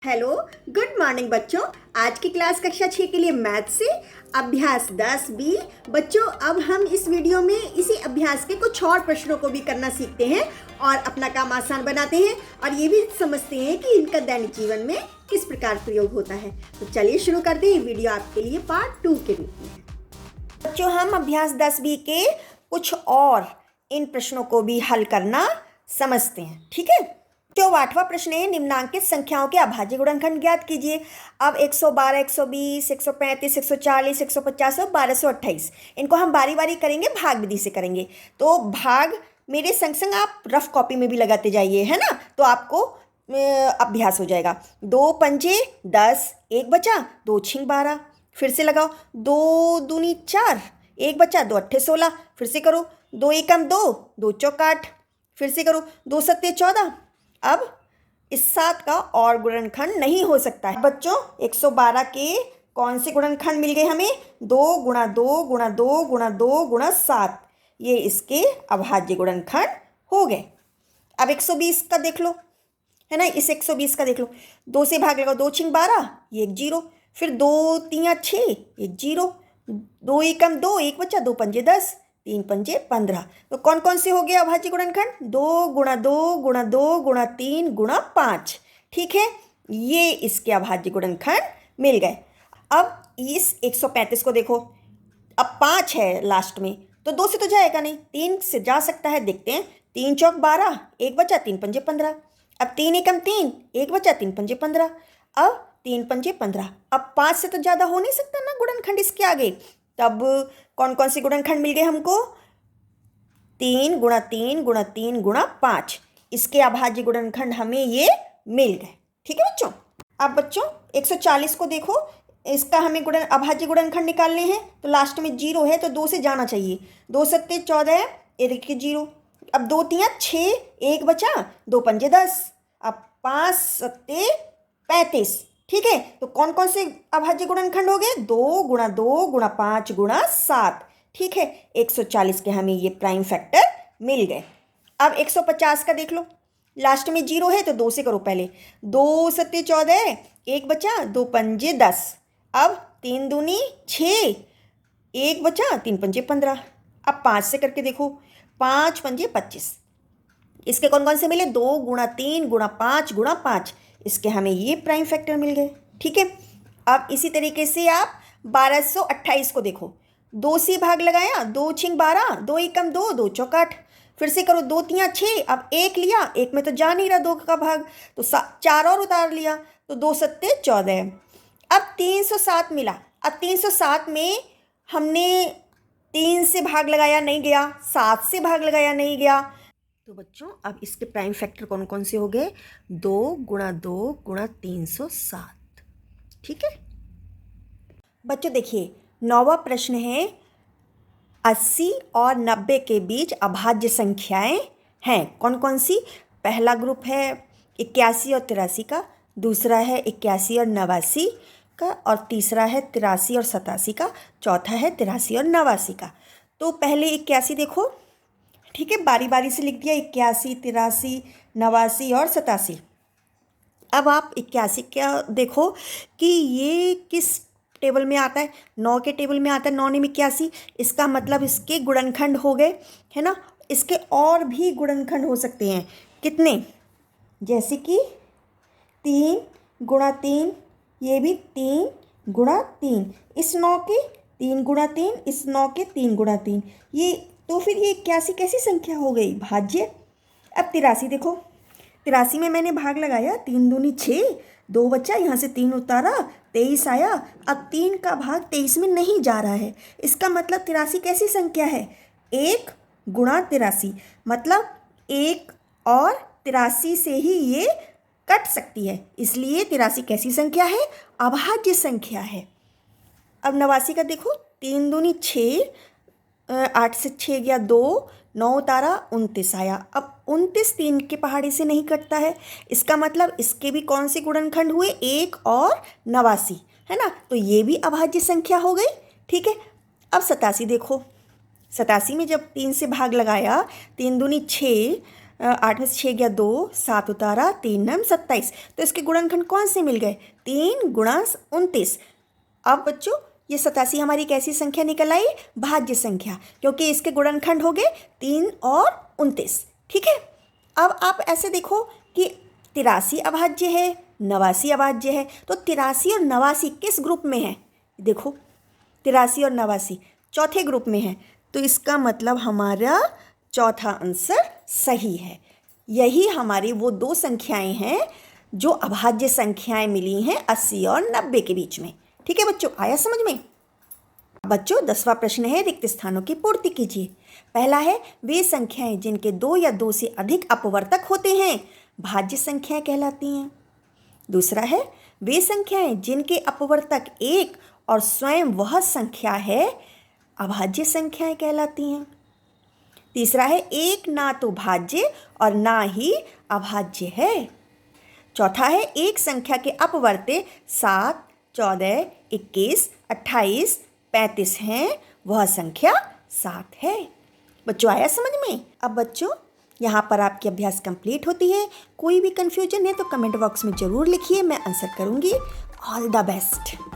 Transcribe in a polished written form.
Hello, good morning बच्चों। आज की क्लास कक्षा 6 के लिए मैथ से अभ्यास 10B। बच्चों, अब हम इस वीडियो में इसी अभ्यास के कुछ और प्रश्नों को भी करना सीखते हैं और अपना काम आसान बनाते हैं और ये भी समझते हैं कि इनका दैनिक जीवन में किस प्रकार प्रयोग होता है। तो चलिए शुरू करते हैं। वीडियो आपके लिए पार्ट 2 के रूप में। बच्चों, हम अभ्यास 10B के कुछ और इन प्रश्नों को भी हल करना समझते हैं, ठीक है। तो 8वां प्रश्न है, निम्नांकित संख्याओं के अभाज्य गुणनखंड ज्ञात कीजिए। अब 112, 120, 135, 140, 150 और 1228 इनको हम बारी बारी करेंगे, भाग विधि से करेंगे। तो भाग मेरे संग संग आप रफ कॉपी में भी लगाते जाइए, है ना, तो आपको अभ्यास हो जाएगा। 2 पंजे 10, एक बचा, 2 छिंग 12, फिर से लगाओ। 2 दूनी 4, एक बचा, 2 अट्ठे 16, फिर से करो। 2 एकम 2, 2 चौक 8, फिर से करो। 2 सत्ते 14। अब इस 7 का और गुणनखंड नहीं हो सकता है। बच्चों, 112 के कौन से गुणनखंड मिल गए हमें? 2 गुणा 2 गुणा 2 गुणा 2 गुणा 7, ये इसके अभाज्य गुणनखंड हो गए। अब 120 का देख लो, है ना, इस 120 का देख लो। 2 से भाग लगाओ, 2 छिंग 12, ये एक 0, फिर 2 तियां 6, एक 0, 2 एकम 2, एक बचा, 2 पंजे 10, 3 पंजे 15। तो कौन कौन से हो गए अभाज्य गुणनखंड? 2 गुणा 2 गुणा 2 गुणा 3 गुणा 5, ठीक है, ये इसके अभाज्य गुणनखंड मिल गए। अब इस 135 को देखो, अब 5 है लास्ट में, तो 2 से तो जाएगा नहीं, 3 से जा सकता है, देखते हैं। 3 चौक 12, एक बचा, 3 पंजे 15। अब 3 एकम 3, एक बचा, 3 पंजे 15। अब 3 पंजे 15। अब 5 से तो ज़्यादा हो नहीं सकता ना गुणनखंड इसके आगे। तब कौन कौन से गुणनखंड मिल गए हमको? 3 गुणा 3 गुणा 3 गुणा 5, इसके अभाज्य गुणनखंड हमें ये मिल गए, ठीक है बच्चों। अब बच्चों 140 को देखो, इसका हमें अभाज्य गुणनखंड निकालने हैं, तो लास्ट में 0 है तो 2 से जाना चाहिए। 2 सत्ते 14, एक 0। अब 2 तियां 6, एक बचा, 2 पंजे 10। अब 5 सत्ते 35, ठीक है। तो कौन कौन से अभाज्य गुणनखंड हो गए? 2 गुणा 2 गुणा 5 गुणा 7, ठीक है। 140 के हमें ये प्राइम फैक्टर मिल गए। अब 150 का देख लो, लास्ट में 0 है तो 2 से करो पहले। 2 सत्ते 14, एक बचा, 2 पंजे 10। अब 3 दूनी 6, एक बचा, 3 पंजे 15। अब 5 से करके देखो, 5 पंजे 25, इसके कौन कौन से मिले? 2 गुणा 3 गुणा 5 गुणा 5, इसके हमें ये प्राइम फैक्टर मिल गए, ठीक है। अब इसी तरीके से आप 1228 को देखो, 2 से भाग लगाया, 2 छिंग 12, 2 एकम 2, 2 चौक 8, फिर से करो। 2 तियां 6, अब एक लिया, एक में तो जा नहीं रहा 2 का भाग, तो 4 और उतार लिया, तो 2 सत्ते 14। अब 307 मिला। अब 307 में हमने 3 से भाग लगाया, नहीं गया, 7 से भाग लगाया, नहीं गया। तो बच्चों अब इसके प्राइम फैक्टर कौन कौन से हो गए? 2 गुणा 2 गुणा 307, ठीक है बच्चों। देखिए 9वां प्रश्न है, 80 और 90 के बीच अभाज्य संख्याएं हैं, कौन कौन सी? पहला ग्रुप है 81 और 83 का, दूसरा है 81 और 89 का, और तीसरा है 83 और 87 का, चौथा है 83 और 89 का। तो पहले 81 देखो, ठीक है, बारी बारी से लिख दिया, 81, 83, 89 और 87। अब आप 81 क्या देखो कि ये किस टेबल में आता है? 9 के टेबल में आता है। 9 ने 81, इसका मतलब इसके गुणनखंड हो गए, है ना। इसके और भी गुणनखंड हो सकते हैं, कितने? जैसे कि 3 गुणा 3, ये भी 3 गुणा 3, इस 9 के 3 गुणा 3, इस 9 के 3 गुणा 3, ये, तो फिर ये 81 कैसी संख्या हो गई? भाज्य। अब 83 देखो, 83 में मैंने भाग लगाया, 3 दूनी 6, 2 बचा, यहाँ से 3 उतारा, 23 आया। अब 3 का भाग 23 में नहीं जा रहा है, इसका मतलब 83 कैसी संख्या है? 1 गुणा 83, मतलब 1 और 83 से ही ये कट सकती है, इसलिए 83 कैसी संख्या है? अभाज्य संख्या है। अब 89 का देखो, 3 दूनी 6, 8 से 6 गया 2, 9 उतारा, 29 आया। अब 29 3 के पहाड़े से नहीं कटता है, इसका मतलब इसके भी कौन से गुणनखंड हुए? 1 और 89, है ना, तो ये भी अभाज्य संख्या हो गई, ठीक है। अब 87 देखो, 87 में जब 3 से भाग लगाया, 3 दूनी 6, 8 में से 6 गया 2, 7 उतारा 3 9 27। तो इसके गुणनखंड कौन से मिल गए? 3 गुणा 29। अब बच्चों ये 87 हमारी कैसी संख्या निकल आई? भाज्य संख्या, क्योंकि इसके गुणनखंड हो गए 3 और 29। ठीक है। अब आप ऐसे देखो कि 83 अभाज्य है, 89 अभाज्य है, तो 83 और 89 किस ग्रुप में है? देखो 83 और 89 चौथे ग्रुप में है, तो इसका मतलब हमारा चौथा आंसर सही है। यही हमारी वो दो संख्याएं हैं जो अभाज्य संख्याएं मिली हैं 80 और 90 के बीच में। ठीक है बच्चों, आया समझ में? बच्चों 10वां प्रश्न है, रिक्त स्थानों की पूर्ति कीजिए। पहला है वे संख्याएं जिनके 2 या 2 से अधिक अपवर्तक होते हैं भाज्य संख्याएं कहलाती हैं। दूसरा है वे संख्याएं जिनके अपवर्तक 1 और स्वयं वह संख्या है अभाज्य संख्याएं कहलाती हैं। तीसरा है एक ना तो भाज्य और ना ही अभाज्य है। चौथा है एक संख्या के अपवर्त्य 7, 14, 21, 28, 35 हैं, वह संख्या 7 है। बच्चों आया समझ में? अब बच्चों यहाँ पर आपकी अभ्यास कंप्लीट होती है। कोई भी कन्फ्यूजन है तो कमेंट बॉक्स में ज़रूर लिखिए, मैं आंसर करूँगी। All the best.